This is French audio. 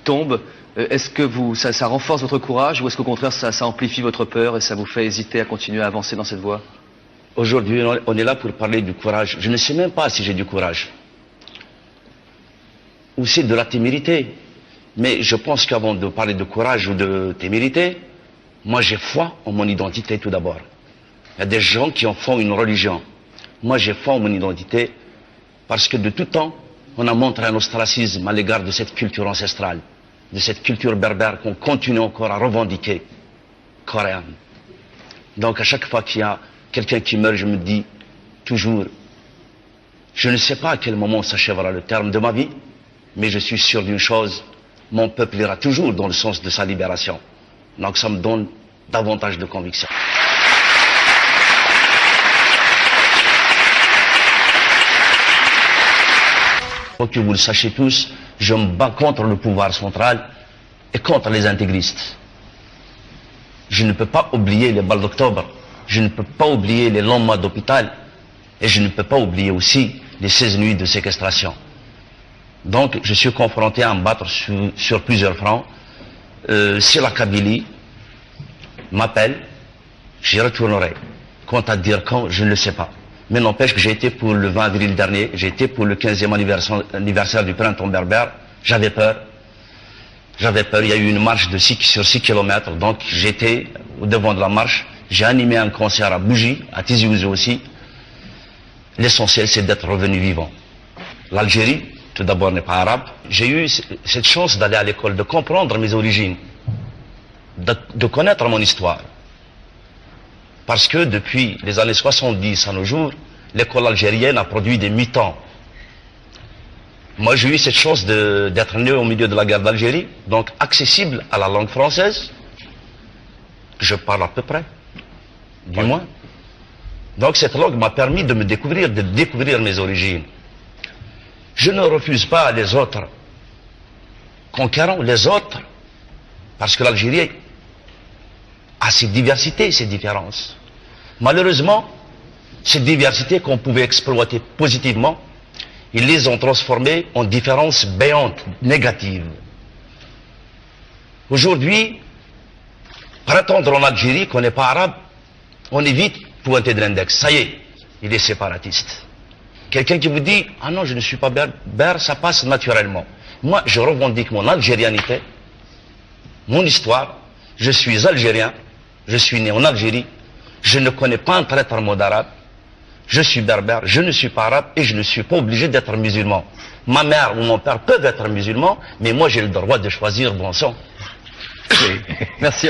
tombe, est-ce que ça renforce votre courage ou est-ce qu'au contraire ça amplifie votre peur et ça vous fait hésiter à continuer à avancer dans cette voie? Aujourd'hui, on est là pour parler du courage. Je ne sais même pas si j'ai du courage. Ou c'est de la témérité. Mais je pense qu'avant de parler de courage ou de témérité, moi j'ai foi en mon identité tout d'abord. Il y a des gens qui en font une religion. Moi j'ai foi en mon identité parce que de tout temps, on a montré un ostracisme à l'égard de cette culture ancestrale, de cette culture berbère qu'on continue encore à revendiquer, corps et âme. Donc à chaque fois qu'il y a quelqu'un qui meurt, je me dis toujours, je ne sais pas à quel moment s'achèvera le terme de ma vie, mais je suis sûr d'une chose, mon peuple ira toujours dans le sens de sa libération. Donc ça me donne davantage de conviction. Faut que vous le sachiez tous, je me bats contre le pouvoir central et contre les intégristes. Je ne peux pas oublier les balles d'octobre, je ne peux pas oublier les longs mois d'hôpital et je ne peux pas oublier aussi les 16 nuits de séquestration. Donc je suis confronté à me battre sur plusieurs fronts. Si la Kabylie m'appelle, j'y retournerai. Quant à dire quand, je ne le sais pas. Mais n'empêche que j'ai été pour le 20 avril dernier, j'ai été pour le 15e anniversaire du printemps berbère. J'avais peur. J'avais peur, il y a eu une marche sur 6 km, donc j'étais au devant de la marche. J'ai animé un concert à Bougie, à Tizi Ouzou aussi. L'essentiel, c'est d'être revenu vivant. L'Algérie, tout d'abord, n'est pas arabe. J'ai eu cette chance d'aller à l'école, de comprendre mes origines, de connaître mon histoire. Parce que depuis les années 70 à nos jours, l'école algérienne a produit des mutants. Moi, j'ai eu cette chance d'être né au milieu de la guerre d'Algérie, donc accessible à la langue française. Je parle à peu près, du moins. Donc cette langue m'a permis de découvrir mes origines. Je ne refuse pas les autres conquérants, les autres, parce que l'Algérie a ses diversités, ses différences. Malheureusement, ces diversités qu'on pouvait exploiter positivement, ils les ont transformées en différences béantes, négatives. Aujourd'hui, prétendre en Algérie qu'on n'est pas arabe, on est vite pointé de l'index. Ça y est, il est séparatiste. Quelqu'un qui vous dit « Ah non, je ne suis pas berbère », ça passe naturellement. Moi, je revendique mon algérianité, mon histoire. Je suis algérien, je suis né en Algérie, je ne connais pas un traître mot d'arabe, je suis berbère, je ne suis pas arabe et je ne suis pas obligé d'être musulman. Ma mère ou mon père peuvent être musulmans, mais moi j'ai le droit de choisir bon sang. Merci.